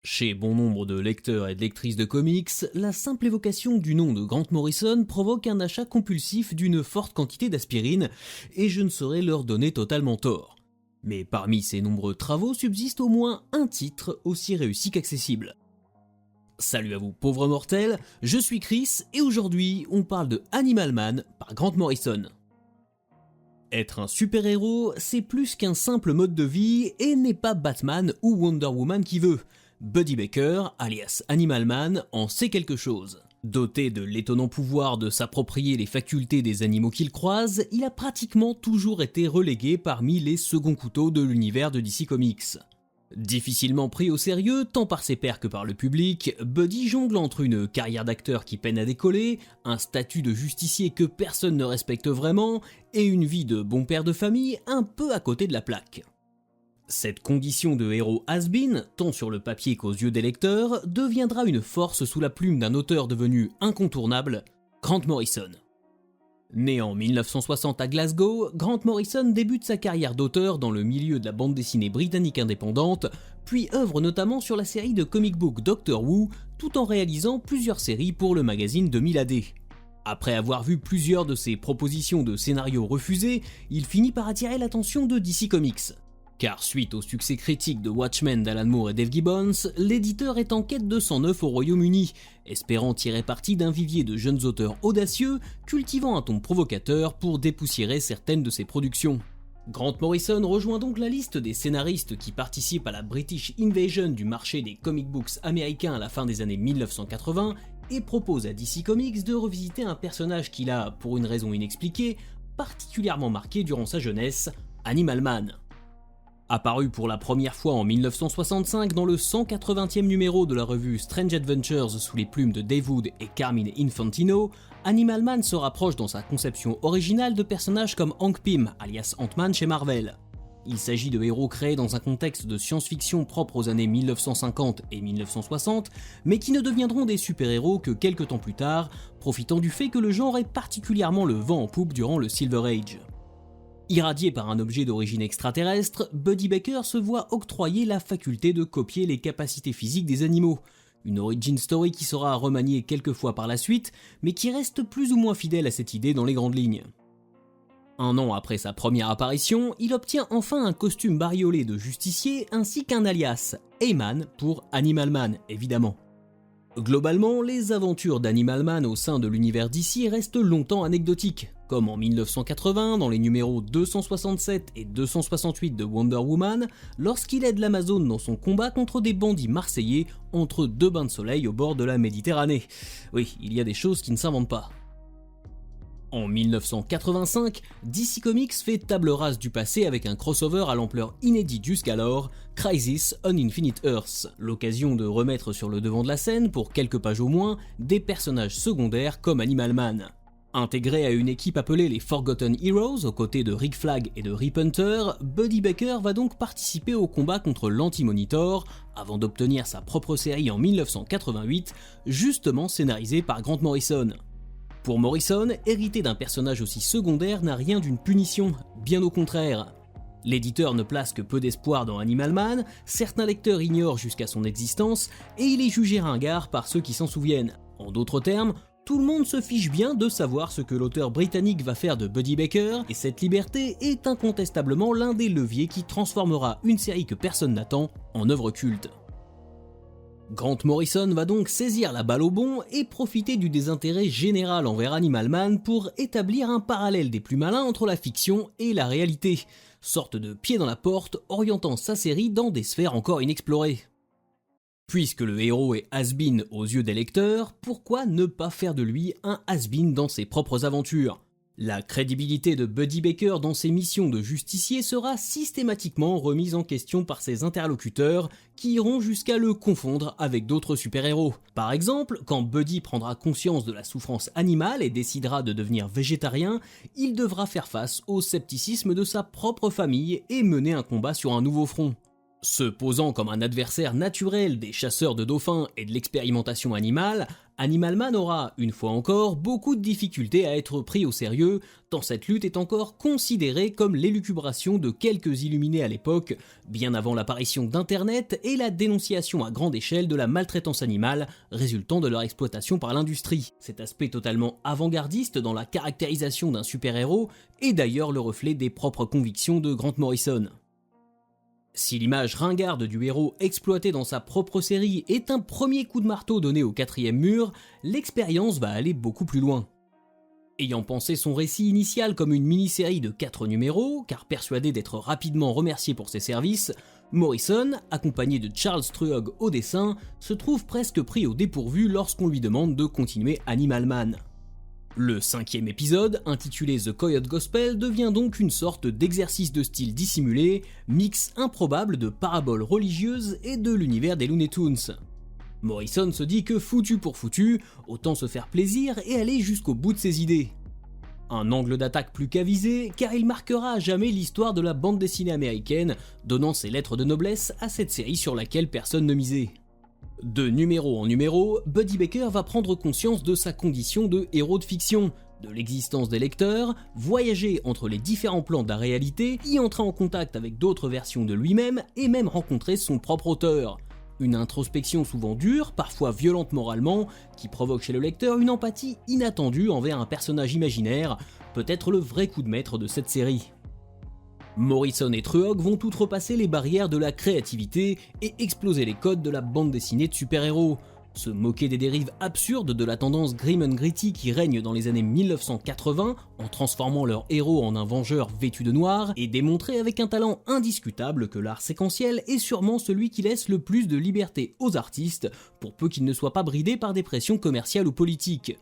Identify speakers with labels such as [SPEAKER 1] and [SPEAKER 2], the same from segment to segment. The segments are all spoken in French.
[SPEAKER 1] Chez bon nombre de lecteurs et de lectrices de comics, la simple évocation du nom de Grant Morrison provoque un achat compulsif d'une forte quantité d'aspirine, et je ne saurais leur donner totalement tort. Mais parmi ces nombreux travaux subsiste au moins un titre aussi réussi qu'accessible. Salut à vous pauvres mortels, je suis Chris et aujourd'hui on parle de Animal Man par Grant Morrison. Être un super-héros, c'est plus qu'un simple mode de vie et n'est pas Batman ou Wonder Woman qui veut. Buddy Baker, alias Animal Man, en sait quelque chose. Doté de l'étonnant pouvoir de s'approprier les facultés des animaux qu'il croise, il a pratiquement toujours été relégué parmi les seconds couteaux de l'univers de DC Comics. Difficilement pris au sérieux tant par ses pairs que par le public, Buddy jongle entre une carrière d'acteur qui peine à décoller, un statut de justicier que personne ne respecte vraiment, et une vie de bon père de famille un peu à côté de la plaque. Cette condition de héros has-been, tant sur le papier qu'aux yeux des lecteurs, deviendra une force sous la plume d'un auteur devenu incontournable, Grant Morrison. Né en 1960 à Glasgow, Grant Morrison débute sa carrière d'auteur dans le milieu de la bande dessinée britannique indépendante, puis œuvre notamment sur la série de comic book Doctor Who, tout en réalisant plusieurs séries pour le magazine 2000 AD. Après avoir vu plusieurs de ses propositions de scénarios refusées, il finit par attirer l'attention de DC Comics. Car suite au succès critique de Watchmen d'Alan Moore et Dave Gibbons, l'éditeur est en quête de sang neuf au Royaume-Uni, espérant tirer parti d'un vivier de jeunes auteurs audacieux, cultivant un ton provocateur pour dépoussiérer certaines de ses productions. Grant Morrison rejoint donc la liste des scénaristes qui participent à la British Invasion du marché des comic books américains à la fin des années 1980 et propose à DC Comics de revisiter un personnage qu'il a, pour une raison inexpliquée, particulièrement marqué durant sa jeunesse, Animal Man. Apparu pour la première fois en 1965 dans le 180e numéro de la revue Strange Adventures sous les plumes de Dave Wood et Carmine Infantino, Animal Man se rapproche dans sa conception originale de personnages comme Hank Pym, alias Ant-Man chez Marvel. Il s'agit de héros créés dans un contexte de science-fiction propre aux années 1950 et 1960, mais qui ne deviendront des super-héros que quelques temps plus tard, profitant du fait que le genre est particulièrement le vent en poupe durant le Silver Age. Irradié par un objet d'origine extraterrestre, Buddy Baker se voit octroyer la faculté de copier les capacités physiques des animaux. Une origin story qui sera remaniée quelques fois par la suite, mais qui reste plus ou moins fidèle à cette idée dans les grandes lignes. Un an après sa première apparition, il obtient enfin un costume bariolé de justicier ainsi qu'un alias, Heyman pour Animal Man évidemment. Globalement, les aventures d'Animal Man au sein de l'univers DC restent longtemps anecdotiques, comme en 1980 dans les numéros 267 et 268 de Wonder Woman, lorsqu'il aide l'Amazone dans son combat contre des bandits marseillais entre deux bains de soleil au bord de la Méditerranée. Oui, il y a des choses qui ne s'inventent pas. En 1985, DC Comics fait table rase du passé avec un crossover à l'ampleur inédite jusqu'alors, Crisis on Infinite Earths, l'occasion de remettre sur le devant de la scène, pour quelques pages au moins, des personnages secondaires comme Animal Man. Intégré à une équipe appelée les Forgotten Heroes aux côtés de Rick Flag et de Rip Hunter, Buddy Baker va donc participer au combat contre l'Anti-Monitor, avant d'obtenir sa propre série en 1988, justement scénarisée par Grant Morrison. Pour Morrison, hériter d'un personnage aussi secondaire n'a rien d'une punition, bien au contraire. L'éditeur ne place que peu d'espoir dans Animal Man, certains lecteurs ignorent jusqu'à son existence, et il est jugé ringard par ceux qui s'en souviennent. En d'autres termes, tout le monde se fiche bien de savoir ce que l'auteur britannique va faire de Buddy Baker, et cette liberté est incontestablement l'un des leviers qui transformera une série que personne n'attend en œuvre culte. Grant Morrison va donc saisir la balle au bond et profiter du désintérêt général envers Animal Man pour établir un parallèle des plus malins entre la fiction et la réalité, sorte de pied dans la porte orientant sa série dans des sphères encore inexplorées. Puisque le héros est has-been aux yeux des lecteurs, pourquoi ne pas faire de lui un has-been dans ses propres aventures ? La crédibilité de Buddy Baker dans ses missions de justicier sera systématiquement remise en question par ses interlocuteurs qui iront jusqu'à le confondre avec d'autres super-héros. Par exemple, quand Buddy prendra conscience de la souffrance animale et décidera de devenir végétarien, il devra faire face au scepticisme de sa propre famille et mener un combat sur un nouveau front. Se posant comme un adversaire naturel des chasseurs de dauphins et de l'expérimentation animale, Animal Man aura, une fois encore, beaucoup de difficultés à être pris au sérieux, tant cette lutte est encore considérée comme l'élucubration de quelques illuminés à l'époque, bien avant l'apparition d'Internet et la dénonciation à grande échelle de la maltraitance animale résultant de leur exploitation par l'industrie. Cet aspect totalement avant-gardiste dans la caractérisation d'un super-héros est d'ailleurs le reflet des propres convictions de Grant Morrison. Si l'image ringarde du héros exploité dans sa propre série est un premier coup de marteau donné au 4e mur, l'expérience va aller beaucoup plus loin. Ayant pensé son récit initial comme une mini-série de 4 numéros, car persuadé d'être rapidement remercié pour ses services, Morrison, accompagné de Charles Truog au dessin, se trouve presque pris au dépourvu lorsqu'on lui demande de continuer Animal Man. Le 5e épisode, intitulé The Coyote Gospel, devient donc une sorte d'exercice de style dissimulé, mix improbable de paraboles religieuses et de l'univers des Looney Tunes. Morrison se dit que foutu pour foutu, autant se faire plaisir et aller jusqu'au bout de ses idées. Un angle d'attaque plus qu'avisé, car il marquera à jamais l'histoire de la bande dessinée américaine, donnant ses lettres de noblesse à cette série sur laquelle personne ne misait. De numéro en numéro, Buddy Baker va prendre conscience de sa condition de héros de fiction, de l'existence des lecteurs, voyager entre les différents plans de la réalité, y entrer en contact avec d'autres versions de lui-même et même rencontrer son propre auteur. Une introspection souvent dure, parfois violente moralement, qui provoque chez le lecteur une empathie inattendue envers un personnage imaginaire, peut-être le vrai coup de maître de cette série. Morrison et Truog vont outrepasser les barrières de la créativité et exploser les codes de la bande dessinée de super-héros, se moquer des dérives absurdes de la tendance grim and gritty qui règne dans les années 1980 en transformant leur héros en un vengeur vêtu de noir, et démontrer avec un talent indiscutable que l'art séquentiel est sûrement celui qui laisse le plus de liberté aux artistes, pour peu qu'ils ne soient pas bridés par des pressions commerciales ou politiques.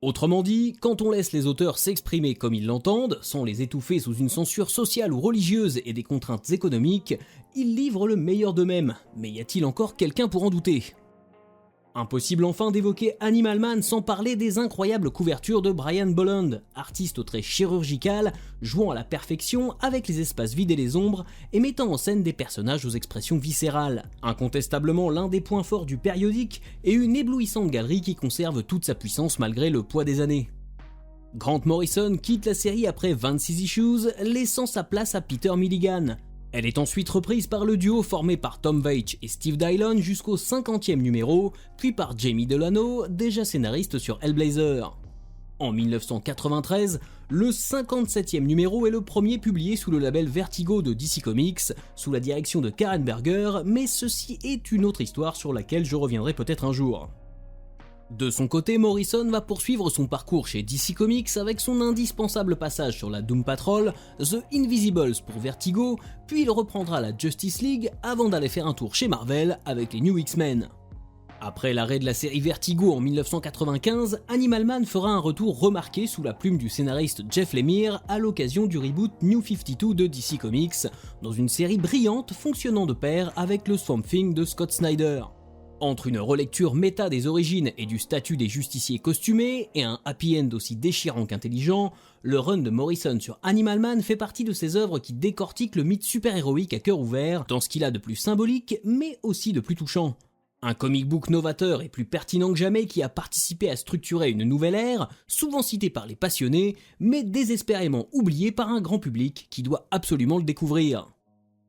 [SPEAKER 1] Autrement dit, quand on laisse les auteurs s'exprimer comme ils l'entendent, sans les étouffer sous une censure sociale ou religieuse et des contraintes économiques, ils livrent le meilleur d'eux-mêmes. Mais y a-t-il encore quelqu'un pour en douter ? Impossible enfin d'évoquer Animal Man sans parler des incroyables couvertures de Brian Bolland, artiste au trait chirurgical, jouant à la perfection avec les espaces vides et les ombres, et mettant en scène des personnages aux expressions viscérales. Incontestablement l'un des points forts du périodique, et une éblouissante galerie qui conserve toute sa puissance malgré le poids des années. Grant Morrison quitte la série après 26 issues, laissant sa place à Peter Milligan. Elle est ensuite reprise par le duo formé par Tom Veitch et Steve Dillon jusqu'au 50e numéro, puis par Jamie Delano, déjà scénariste sur Hellblazer. En 1993, le 57e numéro est le premier publié sous le label Vertigo de DC Comics, sous la direction de Karen Berger, mais ceci est une autre histoire sur laquelle je reviendrai peut-être un jour. De son côté, Morrison va poursuivre son parcours chez DC Comics avec son indispensable passage sur la Doom Patrol, The Invisibles pour Vertigo, puis il reprendra la Justice League avant d'aller faire un tour chez Marvel avec les New X-Men. Après l'arrêt de la série Vertigo en 1995, Animal Man fera un retour remarqué sous la plume du scénariste Jeff Lemire à l'occasion du reboot New 52 de DC Comics, dans une série brillante fonctionnant de pair avec le Swamp Thing de Scott Snyder. Entre une relecture méta des origines et du statut des justiciers costumés et un happy end aussi déchirant qu'intelligent, le run de Morrison sur Animal Man fait partie de ces œuvres qui décortiquent le mythe super-héroïque à cœur ouvert dans ce qu'il a de plus symbolique mais aussi de plus touchant. Un comic book novateur et plus pertinent que jamais qui a participé à structurer une nouvelle ère, souvent citée par les passionnés, mais désespérément oubliée par un grand public qui doit absolument le découvrir.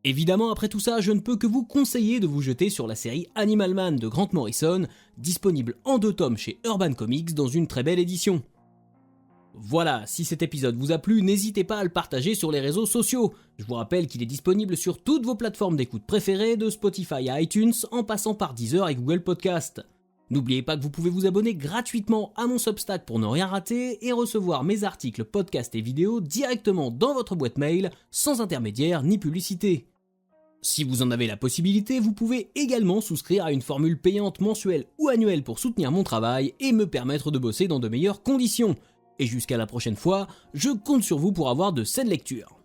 [SPEAKER 1] Évidemment, après tout ça, je ne peux que vous conseiller de vous jeter sur la série Animal Man de Grant Morrison, disponible en 2 tomes chez Urban Comics dans une très belle édition. Voilà, si cet épisode vous a plu, n'hésitez pas à le partager sur les réseaux sociaux. Je vous rappelle qu'il est disponible sur toutes vos plateformes d'écoute préférées, de Spotify à iTunes, en passant par Deezer et Google Podcast. N'oubliez pas que vous pouvez vous abonner gratuitement à mon Substack pour ne rien rater et recevoir mes articles, podcasts et vidéos directement dans votre boîte mail, sans intermédiaire ni publicité. Si vous en avez la possibilité, vous pouvez également souscrire à une formule payante mensuelle ou annuelle pour soutenir mon travail et me permettre de bosser dans de meilleures conditions. Et jusqu'à la prochaine fois, je compte sur vous pour avoir de saines lectures.